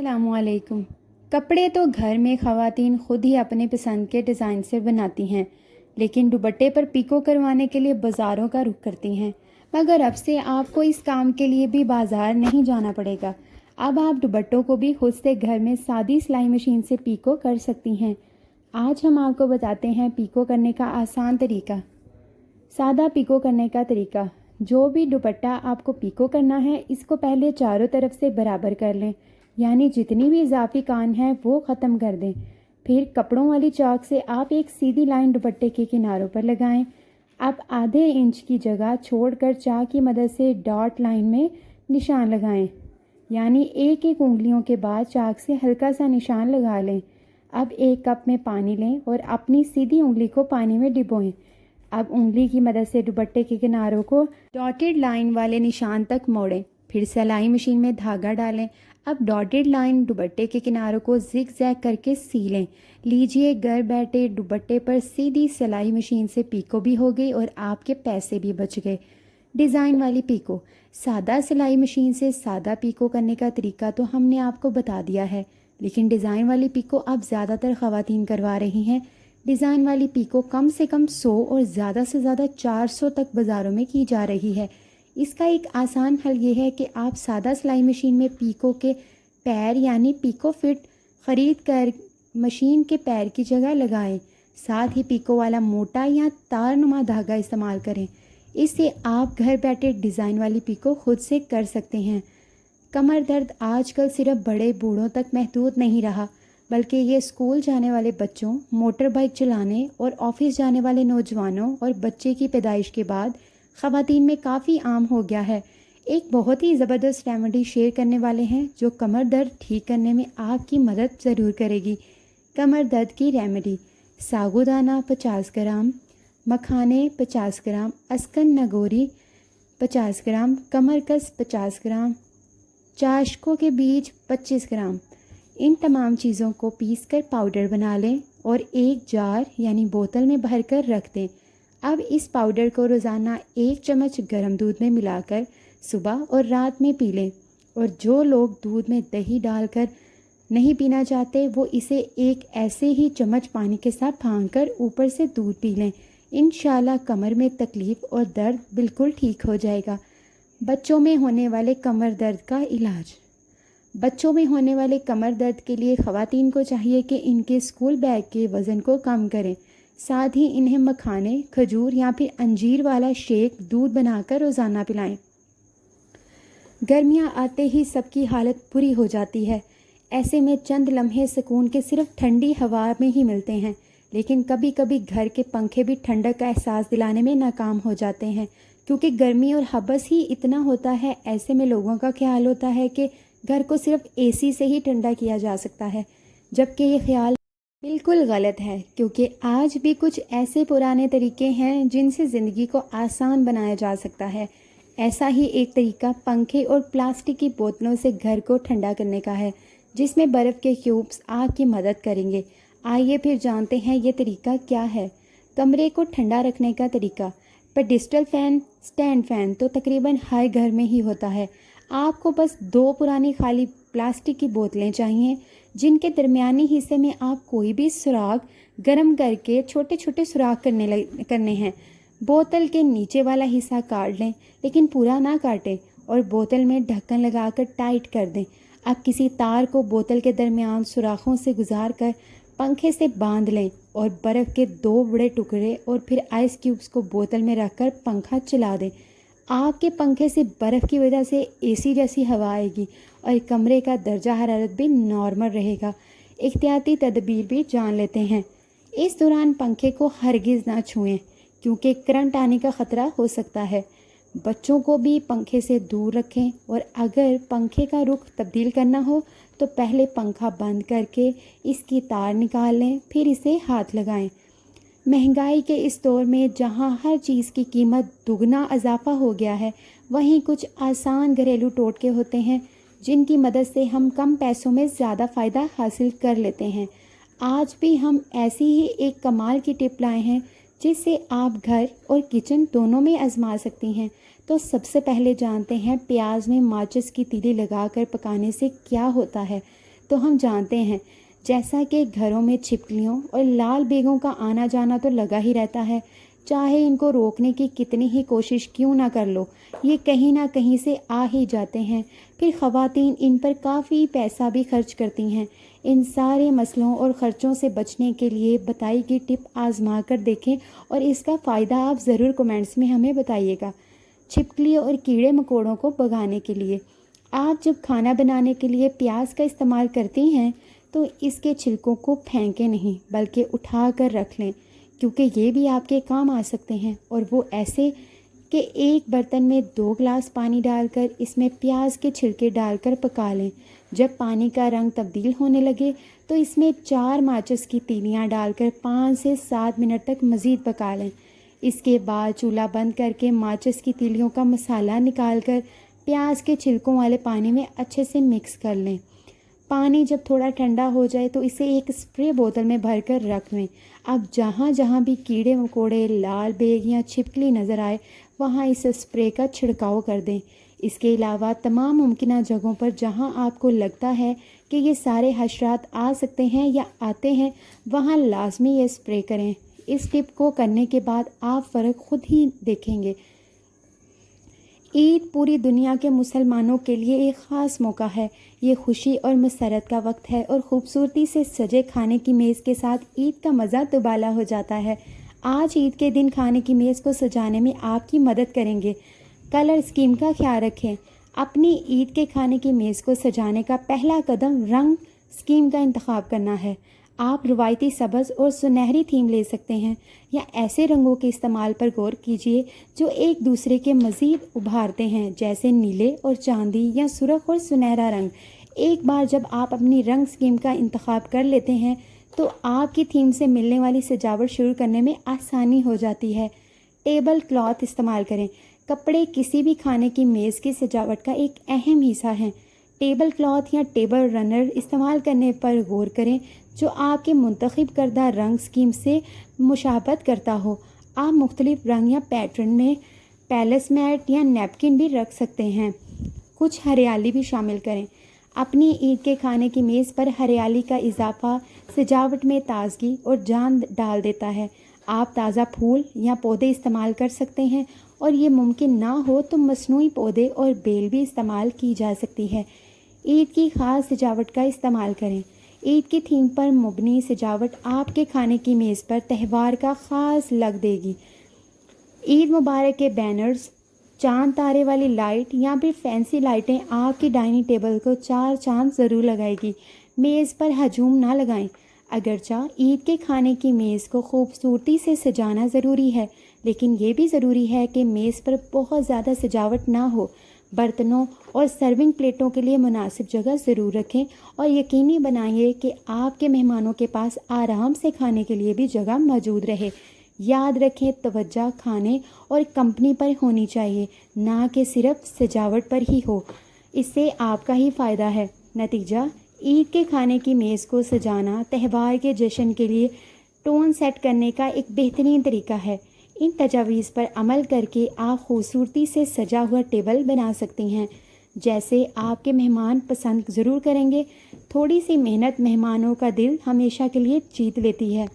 السلام علیکم۔ کپڑے تو گھر میں خواتین خود ہی اپنے پسند کے ڈیزائن سے بناتی ہیں، لیکن دوپٹے پر پیکو کروانے کے لیے بازاروں کا رخ کرتی ہیں۔ مگر اب سے آپ کو اس کام کے لیے بھی بازار نہیں جانا پڑے گا۔ اب آپ دوپٹوں کو بھی خود سے گھر میں سادی سلائی مشین سے پیکو کر سکتی ہیں۔ آج ہم آپ کو بتاتے ہیں پیکو کرنے کا آسان طریقہ۔ سادہ پیکو کرنے کا طریقہ: جو بھی دوپٹہ آپ کو پیکو کرنا ہے اس کو پہلے چاروں طرف سے برابر کر لیں، یعنی جتنی بھی اضافی کان ہے وہ ختم کر دیں۔ پھر کپڑوں والی چاک سے آپ ایک سیدھی لائن دوپٹے کے کناروں پر لگائیں۔ اب آدھے انچ کی جگہ چھوڑ کر چاک کی مدد سے ڈاٹ لائن میں نشان لگائیں، یعنی ایک ایک انگلیوں کے بعد چاک سے ہلکا سا نشان لگا لیں۔ اب ایک کپ میں پانی لیں اور اپنی سیدھی انگلی کو پانی میں ڈبوئیں۔ اب انگلی کی مدد سے دوپٹے کے کناروں کو ڈاٹڈ لائن والے نشان تک موڑیں، پھر سلائی مشین میں دھاگا ڈالیں۔ اب ڈاٹڈ لائن دوپٹے کے کناروں کو زگ زیگ کر کے سیلیں۔ لیجئے، گھر بیٹھے دوپٹے پر سیدھی سلائی مشین سے پیکو بھی ہو گئی اور آپ کے پیسے بھی بچ گئے۔ ڈیزائن والی پیکو: سادہ سلائی مشین سے سادہ پیکو کرنے کا طریقہ تو ہم نے آپ کو بتا دیا ہے، لیکن ڈیزائن والی پیکو اب زیادہ تر خواتین کروا رہی ہیں۔ ڈیزائن والی پیکو کم سے کم 100 اور زیادہ سے زیادہ 400 تک بازاروں میں کی جا رہی ہے۔ اس کا ایک آسان حل یہ ہے کہ آپ سادہ سلائی مشین میں پیکو کے پیر یعنی پیکو فٹ خرید کر مشین کے پیر کی جگہ لگائیں، ساتھ ہی پیکو والا موٹا یا تار نما دھاگا استعمال کریں۔ اس سے آپ گھر بیٹھے ڈیزائن والی پیکو خود سے کر سکتے ہیں۔ کمر درد آج کل صرف بڑے بوڑھوں تک محدود نہیں رہا، بلکہ یہ اسکول جانے والے بچوں، موٹر بائک چلانے اور آفس جانے والے نوجوانوں اور بچے کی پیدائش کے بعد خواتین میں کافی عام ہو گیا ہے۔ ایک بہت ہی زبردست ریمیڈی شیئر کرنے والے ہیں جو کمر درد ٹھیک کرنے میں آپ کی مدد ضرور کرے گی۔ کمر درد کی ریمیڈی: ساگودانہ 50 گرام، مکھانے 50 گرام، اسکن نگوری 50 گرام، کمر کس 50 گرام، چاشکوں کے بیج 25 گرام۔ ان تمام چیزوں کو پیس کر پاؤڈر بنا لیں اور ایک جار یعنی بوتل میں بھر کر رکھ دیں۔ اب اس پاؤڈر کو روزانہ 1 چمچ گرم دودھ میں ملا کر صبح اور رات میں پی لیں، اور جو لوگ دودھ میں دہی ڈال کر نہیں پینا چاہتے وہ اسے ایک ایسے ہی چمچ پانی کے ساتھ پھانک کر اوپر سے دودھ پی لیں۔ انشاءاللہ کمر میں تکلیف اور درد بالکل ٹھیک ہو جائے گا۔ بچوں میں ہونے والے کمر درد کا علاج: بچوں میں ہونے والے کمر درد کے لیے خواتین کو چاہیے کہ ان کے اسکول بیگ کے وزن کو کم کریں، ساتھ ہی انہیں مکھانے، کھجور یا پھر انجیر والا شیک دودھ بنا کر روزانہ پلائیں۔ گرمیاں آتے ہی سب کی حالت بری ہو جاتی ہے، ایسے میں چند لمحے سکون کے صرف ٹھنڈی ہوا میں ہی ملتے ہیں، لیکن کبھی کبھی گھر کے پنکھے بھی ٹھنڈک کا احساس دلانے میں ناکام ہو جاتے ہیں، کیونکہ گرمی اور حبس ہی اتنا ہوتا ہے۔ ایسے میں لوگوں کا خیال ہوتا ہے کہ گھر کو صرف اے سی سے ہی ٹھنڈا کیا جا سکتا ہے، جبکہ یہ خیال بالکل غلط ہے، کیونکہ آج بھی کچھ ایسے پرانے طریقے ہیں جن سے زندگی کو آسان بنایا جا سکتا ہے۔ ایسا ہی ایک طریقہ پنکھے اور پلاسٹک کی بوتلوں سے گھر کو ٹھنڈا کرنے کا ہے، جس میں برف کے کیوبز آپ کی مدد کریں گے۔ آئیے پھر جانتے ہیں یہ طریقہ کیا ہے۔ کمرے کو ٹھنڈا رکھنے کا طریقہ: پیڈسٹل فین، سٹینڈ فین تو تقریباً ہر گھر میں ہی ہوتا ہے۔ آپ کو بس 2 پرانی خالی پلاسٹک کی بوتلیں چاہیے، جن کے درمیانی حصے میں آپ کوئی بھی سوراخ گرم کر کے چھوٹے چھوٹے سوراخ کرنے ہیں۔ بوتل کے نیچے والا حصہ کاٹ لیں، لیکن پورا نہ کاٹیں، اور بوتل میں ڈھکن لگا کر ٹائٹ کر دیں۔ اب کسی تار کو بوتل کے درمیان سوراخوں سے گزار کر پنکھے سے باندھ لیں اور برف کے 2 بڑے ٹکڑے اور پھر آئس کیوبز کو بوتل میں رکھ کر پنکھا چلا دیں۔ آپ کے پنکھے سے برف کی وجہ سے اے سی جیسی ہوا آئے گی اور کمرے کا درجہ حرارت بھی نارمل رہے گا۔ احتیاطی تدبیر بھی جان لیتے ہیں۔ اس دوران پنکھے کو ہرگز نہ چھوئیں، کیونکہ کرنٹ آنے کا خطرہ ہو سکتا ہے۔ بچوں کو بھی پنکھے سے دور رکھیں، اور اگر پنکھے کا رخ تبدیل کرنا ہو تو پہلے پنکھا بند کر کے اس کی تار نکال لیں، پھر اسے ہاتھ لگائیں۔ مہنگائی کے اس دور میں جہاں ہر چیز کی قیمت دگنا اضافہ ہو گیا ہے، وہیں کچھ آسان گھریلو ٹوٹکے ہوتے ہیں جن کی مدد سے ہم کم پیسوں میں زیادہ فائدہ حاصل کر لیتے ہیں۔ آج بھی ہم ایسی ہی ایک کمال کی ٹپ لائے ہیں جس سے آپ گھر اور کچن دونوں میں آزما سکتی ہیں۔ تو سب سے پہلے جانتے ہیں پیاز میں ماچس کی تیلی لگا کر پکانے سے کیا ہوتا ہے۔ تو ہم جانتے ہیں جیسا کہ گھروں میں چھپکلیوں اور لال بیگوں کا آنا جانا تو لگا ہی رہتا ہے، چاہے ان کو روکنے کی کتنی ہی کوشش کیوں نہ کر لو، یہ کہیں نہ کہیں سے آ ہی جاتے ہیں۔ پھر خواتین ان پر کافی پیسہ بھی خرچ کرتی ہیں۔ ان سارے مسئلوں اور خرچوں سے بچنے کے لیے بتائی گئی ٹپ آزما کر دیکھیں اور اس کا فائدہ آپ ضرور کمنٹس میں ہمیں بتائیے گا۔ چھپکلی اور کیڑے مکوڑوں کو بھگانے کے لیے آپ جب کھانا بنانے کے لیے پیاز کا استعمال کرتی ہیں تو اس کے چھلکوں کو پھینکیں نہیں بلکہ اٹھا کر رکھ لیں، کیونکہ یہ بھی آپ کے کام آ سکتے ہیں، اور وہ ایسے کہ ایک برتن میں 2 گلاس پانی ڈال کر اس میں پیاز کے چھلکے ڈال کر پکا لیں۔ جب پانی کا رنگ تبدیل ہونے لگے تو اس میں 4 ماچس کی تیلیاں ڈال کر 5 سے 7 منٹ تک مزید پکا لیں۔ اس کے بعد چولہا بند کر کے ماچس کی تیلیوں کا مسالہ نکال کر پیاز کے چھلکوں والے پانی میں اچھے سے مکس کر لیں۔ پانی جب تھوڑا ٹھنڈا ہو جائے تو اسے ایک اسپرے بوتل میں بھر کر رکھ لیں۔ اب جہاں جہاں بھی کیڑے مکوڑے، لال بیگ یا چھپکلی نظر آئے وہاں اس اسپرے کا چھڑکاؤ کر دیں۔ اس کے علاوہ تمام ممکنہ جگہوں پر جہاں آپ کو لگتا ہے کہ یہ سارے حشرات آ سکتے ہیں یا آتے ہیں وہاں لازمی یہ اسپرے کریں۔ اس ٹپ کو کرنے کے بعد آپ فرق خود ہی دیکھیں گے۔ عید پوری دنیا کے مسلمانوں کے لیے ایک خاص موقع ہے۔ یہ خوشی اور مسرت کا وقت ہے اور خوبصورتی سے سجے کھانے کی میز کے ساتھ عید کا مزہ دوبالا ہو جاتا ہے۔ آج عید کے دن کھانے کی میز کو سجانے میں آپ کی مدد کریں گے۔ کلر اسکیم کا خیال رکھیں۔ اپنی عید کے کھانے کی میز کو سجانے کا پہلا قدم رنگ اسکیم کا انتخاب کرنا ہے۔ آپ روایتی سبز اور سنہری تھیم لے سکتے ہیں یا ایسے رنگوں کے استعمال پر غور کیجیے جو ایک دوسرے کے مزید ابھارتے ہیں، جیسے نیلے اور چاندی یا سرخ اور سنہرا رنگ۔ ایک بار جب آپ اپنی رنگ اسکیم کا انتخاب کر لیتے ہیں تو آپ کی تھیم سے ملنے والی سجاوٹ شروع کرنے میں آسانی ہو جاتی ہے۔ ٹیبل کلاتھ استعمال کریں۔ کپڑے کسی بھی کھانے کی میز کی سجاوٹ کا ایک اہم حصہ ہیں۔ ٹیبل کلاتھ یا ٹیبل رنر استعمال کرنے پر غور کریں جو آپ کے منتخب کردہ رنگ اسکیم سے مشابہت کرتا ہو۔ آپ مختلف رنگ یا پیٹرن میں پیلس میٹ یا نیپکن بھی رکھ سکتے ہیں۔ کچھ ہریالی بھی شامل کریں۔ اپنی عید کے کھانے کی میز پر ہریالی کا اضافہ سجاوٹ میں تازگی اور جان ڈال دیتا ہے۔ آپ تازہ پھول یا پودے استعمال کر سکتے ہیں اور یہ ممکن نہ ہو تو مصنوعی پودے اور بیل بھی استعمال کی جا سکتی ہے۔ عید کی خاص سجاوٹ کا استعمال کریں۔ عید کی تھیم پر مبنی سجاوٹ آپ کے کھانے کی میز پر تہوار کا خاص لگ دے گی۔ عید مبارک کے بینرز، چاند تارے والی لائٹ یا پھر فینسی لائٹیں آپ کی ڈائننگ ٹیبل کو 4 چاند ضرور لگائے گی۔ میز پر ہجوم نہ لگائیں۔ اگرچہ عید کے کھانے کی میز کو خوبصورتی سے سجانا ضروری ہے، لیکن یہ بھی ضروری ہے کہ میز پر بہت زیادہ سجاوٹ نہ ہو۔ برتنوں اور سرونگ پلیٹوں کے لیے مناسب جگہ ضرور رکھیں اور یقینی بنائیے کہ آپ کے مہمانوں کے پاس آرام سے کھانے کے لیے بھی جگہ موجود رہے۔ یاد رکھیں توجہ کھانے اور کمپنی پر ہونی چاہیے، نہ کہ صرف سجاوٹ پر ہی ہو۔ اس سے آپ کا ہی فائدہ ہے۔ نتیجہ: عید کے کھانے کی میز کو سجانا تہوار کے جشن کے لیے ٹون سیٹ کرنے کا ایک بہترین طریقہ ہے۔ ان تجاویز پر عمل کر کے آپ خوبصورتی سے سجا ہوا ٹیبل بنا سکتی ہیں جیسے آپ کے مہمان پسند ضرور کریں گے۔ تھوڑی سی محنت مہمانوں کا دل ہمیشہ کے لیے جیت لیتی ہے۔